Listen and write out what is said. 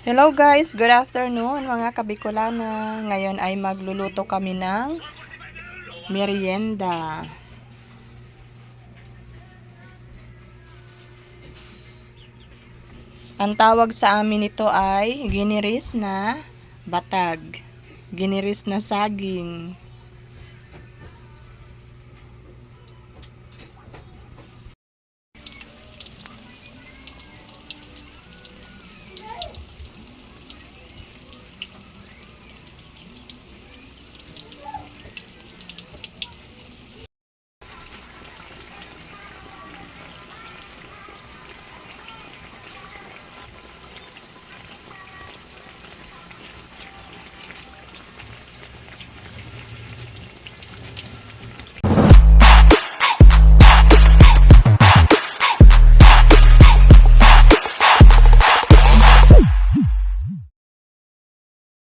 Hello guys, good afternoon mga kabicolana. Ngayon ay magluluto kami ng merienda. Ang tawag sa amin ito ay giniris na batag. Giniris na saging.